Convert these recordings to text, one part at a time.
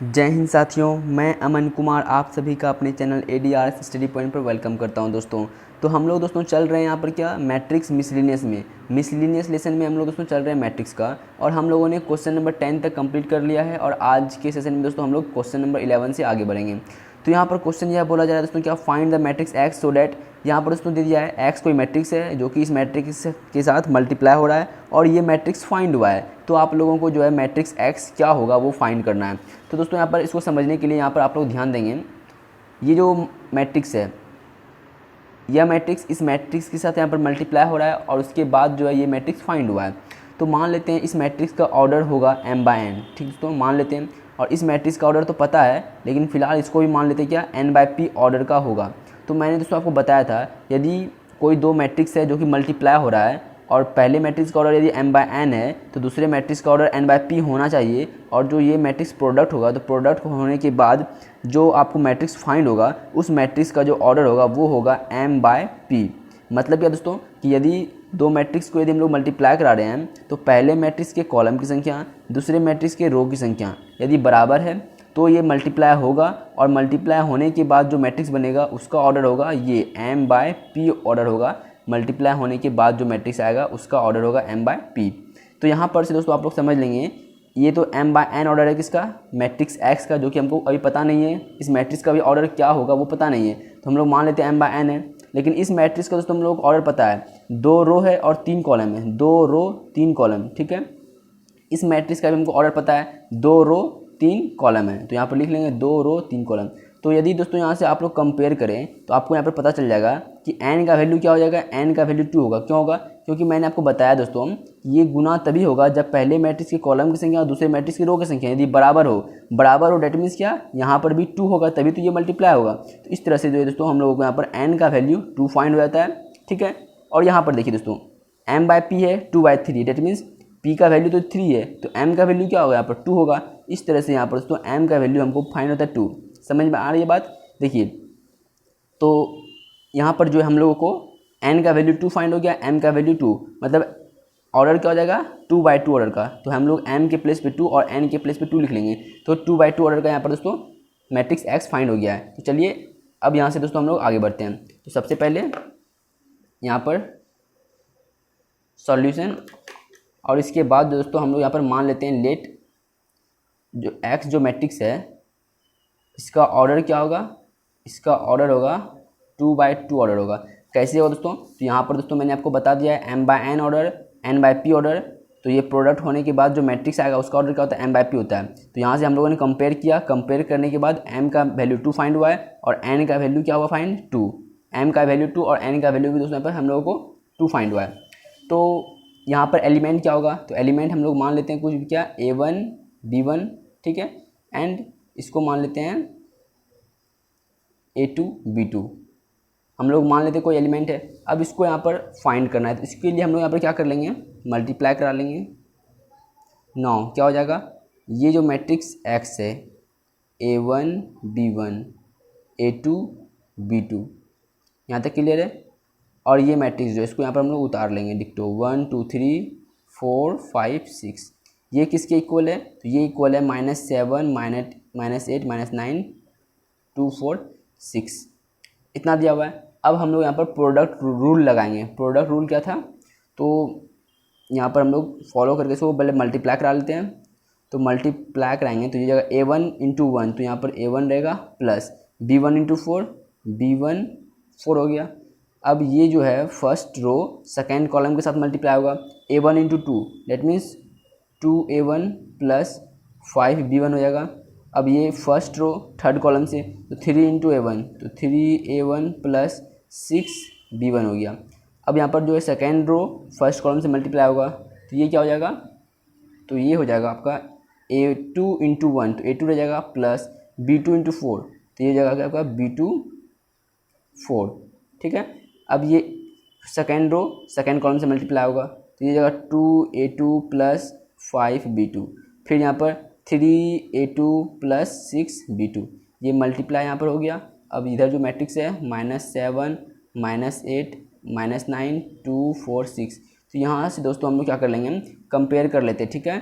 जय हिंद साथियों, मैं अमन कुमार आप सभी का अपने चैनल ADRS स्टडी पॉइंट पर वेलकम करता हूं दोस्तों। तो हम लोग दोस्तों चल रहे हैं यहाँ पर क्या मैट्रिक्स मिसलिनियस में मिसलिनियस लेसन में हम लोग दोस्तों चल रहे हैं मैट्रिक्स का। और हम लोगों ने क्वेश्चन नंबर 10 तक कंप्लीट कर लिया है और आज के सेशन में दोस्तों हम लोग क्वेश्चन नंबर 11 से आगे बढ़ेंगे। तो यहाँ पर क्वेश्चन यह बोला जा रहा है दोस्तों क्या find the matrix x so that, यहाँ पर दोस्तों दे दिया है एक्स कोई मैट्रिक्स है जो कि इस मैट्रिक्स के साथ मल्टीप्लाई हो रहा है और ये मैट्रिक्स फाइंड हुआ है। तो आप लोगों को जो है मैट्रिक्स एक्स क्या होगा वो फाइंड करना है। तो दोस्तों यहाँ पर इसको समझने के लिए यहाँ पर आप लोग ध्यान देंगे, ये जो मैट्रिक्स है यह मैट्रिक्स इस मैट्रिक्स के साथ यहाँ पर मल्टीप्लाई हो रहा है और उसके बाद जो है ये मैट्रिक्स फाइंड हुआ है। तो मान लेते हैं इस मैट्रिक्स का ऑर्डर होगा m/n, ठीक दोस्तों मान लेते हैं। और इस मैट्रिक्स का ऑर्डर तो पता है लेकिन फिलहाल इसको भी मान लेते हैं क्या n/p ऑर्डर का होगा। तो मैंने दोस्तों आपको बताया था यदि कोई दो मैट्रिक्स है जो कि मल्टीप्लाई हो रहा है और पहले मैट्रिक्स का ऑर्डर यदि m/n है तो दूसरे मैट्रिक्स का ऑर्डर n/p होना चाहिए। और जो ये मैट्रिक्स प्रोडक्ट होगा तो प्रोडक्ट होने के बाद जो आपको मैट्रिक्स फाइंड होगा उस मैट्रिक्स का जो ऑर्डर होगा वो होगा m/p। मतलब क्या दोस्तों कि यदि दो मैट्रिक्स को यदि हम लोग मल्टीप्लाई करा रहे हैं तो पहले मैट्रिक्स के कॉलम की संख्या दूसरे मैट्रिक्स के रो की संख्या यदि बराबर है तो ये मल्टीप्लाई होगा और मल्टीप्लाई होने के बाद जो मैट्रिक्स बनेगा उसका ऑर्डर होगा ये m/p ऑर्डर होगा। मल्टीप्लाई होने के बाद जो मैट्रिक्स आएगा उसका ऑर्डर होगा m/p। तो यहाँ पर से दोस्तों आप लोग समझ लेंगे ये तो m/n ऑर्डर है किसका, मैट्रिक्स x का, जो कि हमको अभी पता नहीं है इस मैट्रिक्स का भी ऑर्डर क्या होगा वो पता नहीं है। तो हम लोग मान लेते हैं m/n है। लेकिन इस मैट्रिक्स का दोस्तों हम लोग ऑर्डर पता है, 2 रो है और 3 कॉलम है, 2 रो 3 कॉलम, ठीक है। इस मैट्रिक्स का भी हमको ऑर्डर पता है, 2 रो 3 कॉलम है। तो यहाँ पर लिख लेंगे 2 रो 3 कॉलम। तो यदि दोस्तों यहाँ से आप लोग कंपेयर करें तो आपको यहाँ पर पता चल जाएगा कि n का वैल्यू क्या हो जाएगा, n का वैल्यू 2 होगा। क्यों होगा, क्योंकि मैंने आपको बताया दोस्तों ये गुना तभी होगा जब पहले मैट्रिक्स के कॉलम की संख्या और दूसरे मैट्रिक्स की रो की संख्या यदि बराबर हो डेट मीन्स क्या, यहाँ पर भी 2 होगा तभी तो ये मल्टीप्लाई होगा। तो इस तरह से जो है दोस्तों हम लोगों को यहाँ पर n का वैल्यू 2 फाइंड हो जाता है, ठीक है। और यहाँ पर देखिए दोस्तों m/p है 2/3, डेट मीन्स p का वैल्यू तो 3 है तो m का वैल्यू क्या होगा, यहाँ पर 2 होगा। इस तरह से यहाँ पर दोस्तों m का वैल्यू हमको फाइंड होता है 2। समझ में आ रही है बात, देखिए। तो यहाँ पर जो है हम लोगों को n का वैल्यू 2 फाइंड हो गया, m का वैल्यू 2, मतलब ऑर्डर क्या हो जाएगा 2/2 ऑर्डर का। तो हम लोग m के प्लेस पे 2 और n के प्लेस पे 2 लिख लेंगे। तो 2/2 ऑर्डर का यहाँ पर दोस्तों मैट्रिक्स x फाइंड हो गया है। तो चलिए अब यहाँ से दोस्तों हम लोग आगे बढ़ते हैं। तो सबसे पहले यहाँ पर सॉल्यूशन और इसके बाद दोस्तों हम लोग यहाँ पर मान लेते हैं लेट जो x जो मैट्रिक्स है इसका ऑर्डर क्या होगा, इसका ऑर्डर होगा 2/2 ऑर्डर होगा। कैसे होगा दोस्तों, तो यहाँ पर दोस्तों मैंने आपको बता दिया है m/n ऑर्डर n/p ऑर्डर। तो ये प्रोडक्ट होने के बाद जो मैट्रिक्स आएगा उसका ऑर्डर क्या होता है, m/p होता है। तो यहाँ से हम लोगों ने कंपेयर किया, कंपेयर करने के बाद m का वैल्यू 2 फाइंड हुआ है और n का वैल्यू क्या हुआ फाइंड 2। m का वैल्यू 2 और n का वैल्यू भी दोस्तों यहाँ पर हम लोगों को 2 फाइंड हुआ है। तो यहाँ पर एलिमेंट क्या होगा, तो एलिमेंट हम लोग मान लेते हैं कुछ भी क्या a1 b1, ठीक है, एंड इसको मान लेते हैं a2 b2, हम लोग मान लेते हैं कोई एलिमेंट है। अब इसको यहाँ पर फाइंड करना है तो इसके लिए हम लोग यहाँ पर क्या कर लेंगे, मल्टीप्लाई करा लेंगे। 9 क्या हो जाएगा, ये जो मैट्रिक्स x है a1 b1 a2 b2 यहाँ तक क्लियर है। और ये मैट्रिक्स जो है इसको यहाँ पर हम लोग उतार लेंगे डिक्टो 1 2 3 4 5 6। ये किसके इक्वल है, तो ये इक्वल है -7 -8 -9 2 4 6, इतना दिया हुआ है। अब हम लोग यहाँ पर प्रोडक्ट रूल लगाएंगे। प्रोडक्ट रूल क्या था, तो यहाँ पर हम लोग फॉलो करके इसको पहले मल्टीप्लाई करा लेते हैं। तो मल्टीप्लाई कराएंगे तो ये जगह a1 × 1 तो यहाँ पर a1 रहेगा प्लस b1 × 4 b1 4 हो गया। अब ये जो है फर्स्ट रो सेकेंड कॉलम के साथ मल्टीप्लाई होगा a1 × 2 that means 2a1 plus 5b1 हो जाएगा। अब ये फर्स्ट रो थर्ड कॉलम से तो 3 × a1 तो 3a1 प्लस 6b1 हो गया। अब यहाँ पर जो है सेकेंड रो फर्स्ट कॉलम से मल्टीप्लाई होगा तो ये क्या हो जाएगा, तो ये हो जाएगा आपका a2 × 1 तो a2 रह जाएगा प्लस b2 × 4 तो ये जगह आपका b2 4, ठीक है। अब ये सेकेंड रो सेकेंड कॉलम से मल्टीप्लाई होगा तो ये जगह 2a2 प्लस 5b2, फिर यहाँ पर 3a2 प्लस 6b2, ये मल्टीप्लाई यहाँ पर हो गया। अब इधर जो मैट्रिक्स है -7 -8 -9 2 4 6, तो यहाँ से दोस्तों हम लोग क्या कर लेंगे, कंपेयर कर लेते हैं, ठीक है।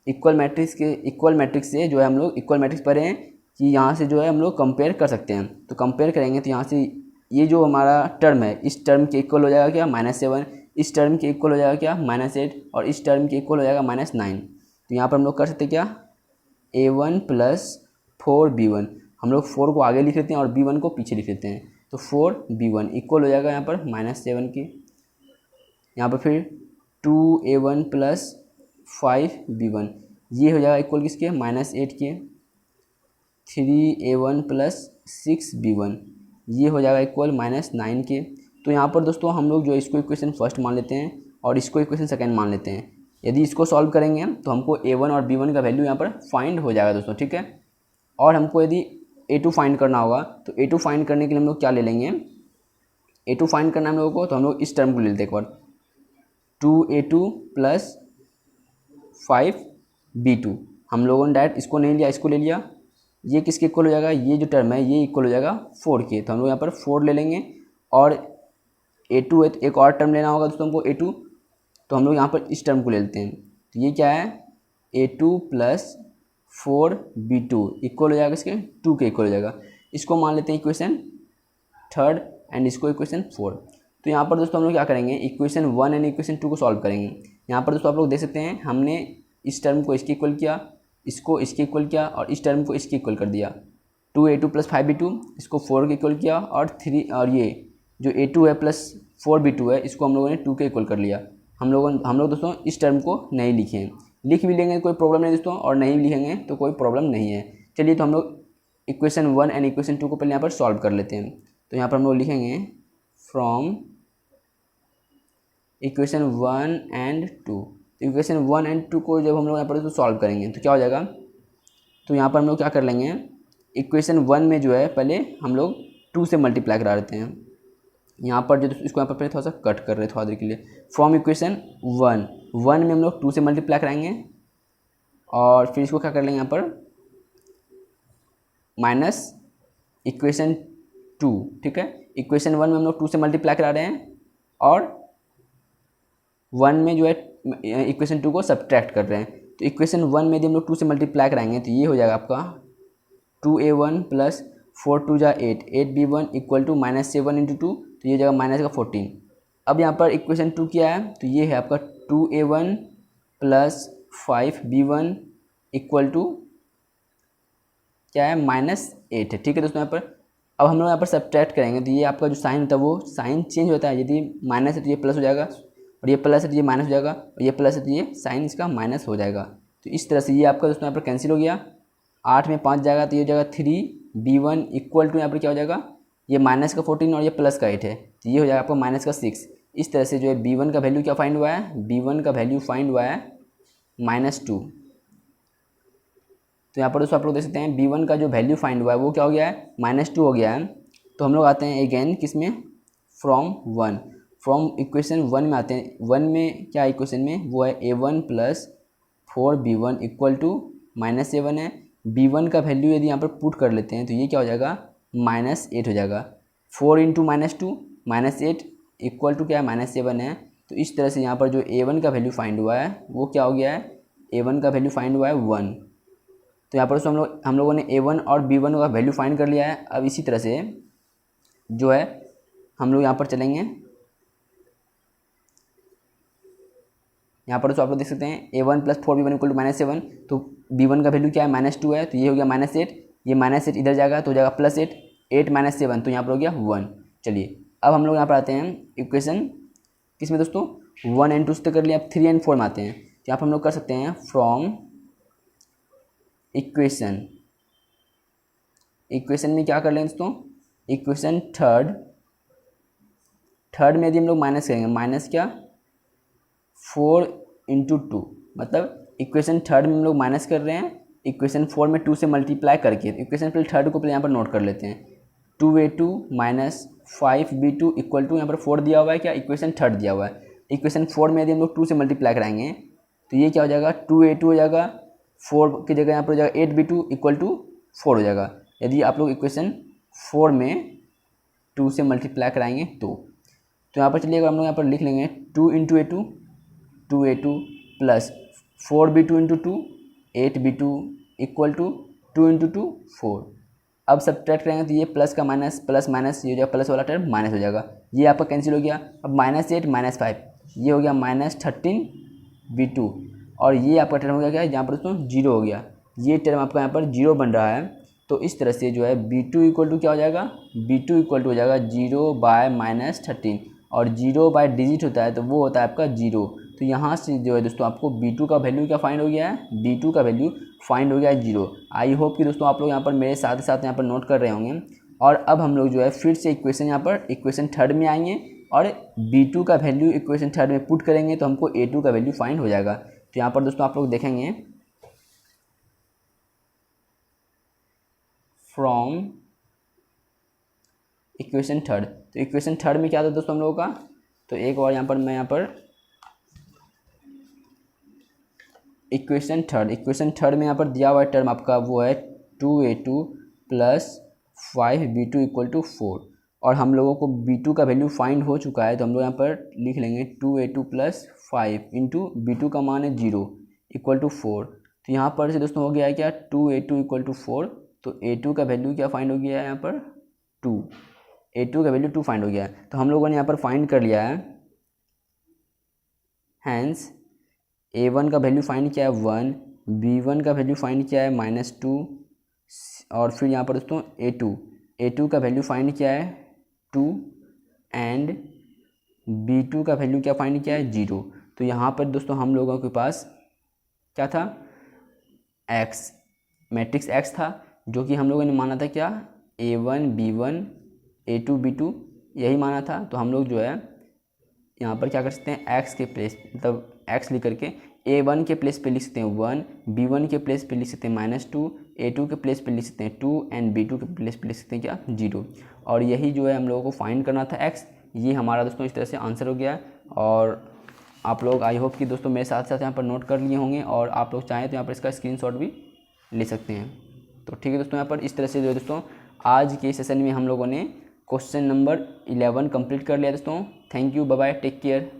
इक्वल मैट्रिक्स से जो है हम लोग इक्वल मैट्रिक्स पढ़े हैं कि यहाँ से जो है हम लोग कंपेयर कर सकते हैं। तो कंपेयर करेंगे तो यहाँ से ये जो हमारा टर्म है इस टर्म के इक्वल हो जाएगा क्या -7, इस टर्म के इक्वल हो जाएगा क्या -8 और इस टर्म के इक्वल हो जाएगा -9। तो यहाँ पर हम लोग कर सकते हैं क्या a1 + 4b1, हम लोग 4 को आगे लिख लेते हैं और b1 को पीछे लिख लेते हैं। तो 4b1 इक्वल हो जाएगा यहाँ पर -7 के, यहाँ पर फिर 2a1 + 5b1 ये हो जाएगा इक्वल किसके -8 के, 3a1 + 6b1 ये हो जाएगा इक्वल -9 के। तो यहाँ पर दोस्तों हम लोग जो इसको इक्वेशन फर्स्ट मान लेते हैं और इसको इक्वेशन सेकंड मान लेते हैं। यदि इसको सॉल्व करेंगे तो हमको a1 और b1 का वैल्यू यहाँ पर फाइंड हो जाएगा दोस्तों, ठीक है। और हमको यदि a2 फाइंड करना होगा तो a2 फाइंड करने के लिए हम लोग क्या ले लेंगे, a2 फाइंड करना है हम लोगों को, तो हम लोग इस टर्म को ले लेते हैं एक बार, 2a2 + 5b2। हम लोगों ने डायरेक्ट इसको नहीं लिया, इसको ले लिया। ये किसके इक्वल हो जाएगा, ये जो टर्म है ये इक्वल हो जाएगा 4 के। तो हम लोग यहाँ पर 4 ले लेंगे और a2 है तो एक और टर्म लेना होगा दोस्तों हमको a2, तो हम लोग यहाँ पर इस टर्म को ले लेते हैं। तो ये क्या है a2 + 4b2 इक्वल हो जाएगा इसके 2 के इक्वल हो जाएगा। इसको मान लेते हैं इक्वेशन थर्ड एंड इसको इक्वेशन 4। तो यहाँ पर दोस्तों हम लोग क्या करेंगे, इक्वेशन 1 एंड इक्वेशन 2 को सॉल्व करेंगे। यहाँ पर दोस्तों आप लोग देख सकते हैं हमने इस टर्म को इसके इक्वल किया, इसको इसके इक्वल किया और इस टर्म को इसके इक्वल कर दिया। 2a2 + 5b2 इसको 4 के इक्वल किया और ये जो a2 है प्लस 4b2 है इसको हम लोगों ने 2 के इक्वल कर लिया। हम लोग दोस्तों इस टर्म को नहीं लिखे हैं, लिख भी लेंगे कोई प्रॉब्लम नहीं दोस्तों और नहीं भी लिखेंगे तो कोई प्रॉब्लम नहीं है। चलिए तो हम लोग इक्वेशन 1 एंड इक्वेशन 2 को पहले यहाँ पर सॉल्व कर लेते हैं। तो यहाँ पर हम लोग लिखेंगे from equation 1 and 2। Equation 1 and 2 को जब हम लोग यहाँ पर सॉल्व करेंगे तो क्या हो जाएगा, तो यहाँ पर हम लोग क्या कर लेंगे, इक्वेशन 1 में जो है पहले हम लोग 2 से मल्टीप्लाई करा देते हैं। यहाँ पर जो इसको यहाँ पर पहले थोड़ा सा कट कर रहे हैं थोड़ा देर के लिए। फ्रॉम इक्वेशन 1 में हम लोग 2 से मल्टीप्लाई कराएंगे और फिर इसको क्या कर लेंगे यहाँ पर माइनस इक्वेशन 2, ठीक है। इक्वेशन 1 में हम लोग 2 से मल्टीप्लाई करा रहे हैं और 1 में जो है इक्वेशन 2 को सब्ट्रैक्ट कर रहे हैं। तो इक्वेशन 1 में यदि हम लोग 2 से मल्टीप्लाई कराएंगे तो ये हो जाएगा आपका 2a1 + 4 × 2 = 8, 8b1 इक्वल टू -7 × 2, तो ये हो जाएगा -14। अब यहाँ पर इक्वेशन 2 क्या है, तो ये है आपका 2a1 + 5b1 इक्वल टू क्या है -8 है, ठीक है दोस्तों। यहाँ पर अब हम लोग यहाँ पर सब्ट्रैक्ट करेंगे तो ये आपका जो साइन होता है वो साइन चेंज होता है। यदि माइनस है तो ये प्लस हो जाएगा और ये प्लस है तो ये माइनस हो जाएगा और ये प्लस है तो ये साइन इसका माइनस हो जाएगा। तो इस तरह से ये आपका दोस्तों यहाँ पर कैंसिल हो गया, 8 में 5 जाएगा तो ये हो जाएगा 3b1 इक्वल टू यहाँ पर क्या हो जाएगा, ये -14 और ये +8 है तो ये हो जाएगा आपका -6। इस तरह से जो है b1 का वैल्यू क्या फाइंड हुआ है, b1 का वैल्यू फाइंड हुआ है -2। तो यहाँ पर दोस्तों आप लोग देख सकते हैं b1 का जो वैल्यू फाइंड हुआ है वो क्या हो गया है -2 हो गया है। तो हम लोग आते हैं अगेन किस में, फ्रॉम इक्वेशन 1 में आते हैं। 1 में क्या इक्वेशन में वो है a1 + 4b1 इक्वल टू -7 है। b1 का वैल्यू यदि यहाँ पर पुट कर लेते हैं तो ये क्या हो जाएगा -8 हो जाएगा। 4 × -2 -8 इक्वल टू क्या है -7 है। तो इस तरह से यहाँ पर जो a1 का वैल्यू फाइंड हुआ है वो क्या हो गया है, a1 का वैल्यू फाइंड हुआ है 1। तो यहाँ पर हम लोगों ने a1 और b1 का वैल्यू फाइंड कर लिया है। अब इसी तरह से जो है हम लोग यहाँ पर चलेंगे, यहाँ पर तो आप लोग देख सकते हैं a1 + 4b1 इक्वल टू -7। तो b1 का वैल्यू क्या है -2 है तो ये हो गया -8, ये -8 इधर जाएगा तो हो जाएगा +8, 8 - 7 तो यहाँ पर हो गया 1। चलिए अब हम लोग यहाँ पर आते हैं इक्वेशन किस में दोस्तों, 1 एंड 2 से कर लिया। अब 3 एंड 4 में आते हैं। तो यहाँ पर हम लोग कर सकते हैं फ्रॉम इक्वेशन में क्या कर लेंगे दोस्तों, इक्वेशन थर्ड में यदि हम लोग माइनस करेंगे, माइनस क्या 4 × 2, मतलब इक्वेशन थर्ड में हम लोग माइनस कर रहे हैं इक्वेशन 4 में 2 से मल्टीप्लाई करके। इक्वेशन पहले थर्ड को पहले यहाँ पर नोट कर लेते हैं, 2a2 - 5b2 इक्वल टू यहाँ पर 4 दिया हुआ है, क्या इक्वेशन थर्ड दिया हुआ है। इक्वेशन 4 में यदि हम लोग 2 से मल्टीप्लाई कराएंगे तो ये क्या हो जाएगा 2a2 हो जाएगा, 4 की जगह यहाँ पर हो जाएगा 8b2 इक्वल टू 4 हो जाएगा। यदि आप लोग इक्वेशन 4 में 2 से मल्टीप्लाई कराएंगे तो यहाँ पर चलिए अगर हम लोग यहाँ पर लिख लेंगे 2 × a2 2a2 + 4b2 × 2 8b2 equal to 2 into 2 4। अब सब्ट्रैक्ट करेंगे तो ये प्लस का माइनस प्लस माइनस ये हो जाएगा, प्लस वाला टर्म माइनस हो जाएगा, ये आपका कैंसिल हो गया। अब -8 -5 ये हो गया -13b2 और ये आपका टर्म हो गया क्या, जहाँ पर दोस्तों 0 हो गया, ये टर्म आपका यहाँ पर 0 बन रहा है। तो इस तरह से जो है b2 इक्वल टू क्या हो जाएगा, b2 इक्वल टू हो जाएगा 0/-13 और 0 डिजिट होता है तो वो होता है आपका 0। तो यहाँ से जो है दोस्तों आपको b2 का वैल्यू क्या फाइंड हो गया है, b2 का वैल्यू फाइंड हो गया है 0। आई होप कि दोस्तों आप लोग यहाँ पर मेरे साथ साथ यहाँ पर नोट कर रहे होंगे। और अब हम लोग जो है फिर से इक्वेशन यहाँ पर इक्वेशन थर्ड में आएंगे और b2 का वैल्यू इक्वेशन थर्ड में पुट करेंगे तो हमको a2 का वैल्यू फाइंड हो जाएगा। तो यहाँ पर दोस्तों आप लोग देखेंगे फ्रॉम इक्वेशन थर्ड, तो इक्वेशन थर्ड में क्या था दोस्तों हम लोगों का, तो एक और यहाँ पर मैं यहाँ पर इक्वेशन थर्ड में यहाँ पर दिया हुआ टर्म आपका वो है 2a2 + 5b2 इक्वल टू 4 और हम लोगों को b2 का वैल्यू फाइंड हो चुका है। तो हम लोग यहाँ पर लिख लेंगे 2a2 + 5 इंटू b2 का मान है 0 इक्वल टू 4। तो यहाँ पर से दोस्तों हो गया है क्या, 2a2 इक्वल टू 4। तो a2 का वैल्यू क्या फाइंड हो गया है यहाँ पर 2, a2 का वैल्यू 2 फाइंड हो गया है। तो हम लोगों ने यहाँ पर फाइंड कर लिया है, हैंस a1 का वैल्यू फाइंड किया है 1, b1 का वैल्यू फाइंड किया है -2 और फिर यहाँ पर दोस्तों a2 का वैल्यू फाइंड किया है 2 एंड b2 का वैल्यू क्या फाइंड किया है 0। तो यहाँ पर दोस्तों हम लोगों के पास क्या था, x मैट्रिक्स x था जो कि हम लोगों ने माना था क्या, a1 b1 a2 b2 यही माना था। तो हम लोग जो है यहाँ पर क्या कर सकते हैं, x के प्लेस मतलब x लिख करके a1 के प्लेस पे लिख सकते हैं 1, b1 के प्लेस पे लिख सकते हैं -2, a2 के प्लेस पे लिख सकते हैं 2 एंड b2 के प्लेस पे लिख सकते हैं क्या 0। और यही जो है हम लोगों को फाइंड करना था x। ये हमारा दोस्तों इस तरह से आंसर हो गया। और आप लोग आई होप कि दोस्तों मेरे साथ साथ यहाँ पर नोट कर लिए होंगे और आप लोग चाहें तो यहाँ पर इसका स्क्रीनशॉट भी ले सकते हैं। तो ठीक है दोस्तों, यहाँ पर इस तरह से जो है दोस्तों आज के सेशन में हम लोगों ने क्वेश्चन नंबर 11 कंप्लीट कर लिया दोस्तों। Thank you, bye bye, take care.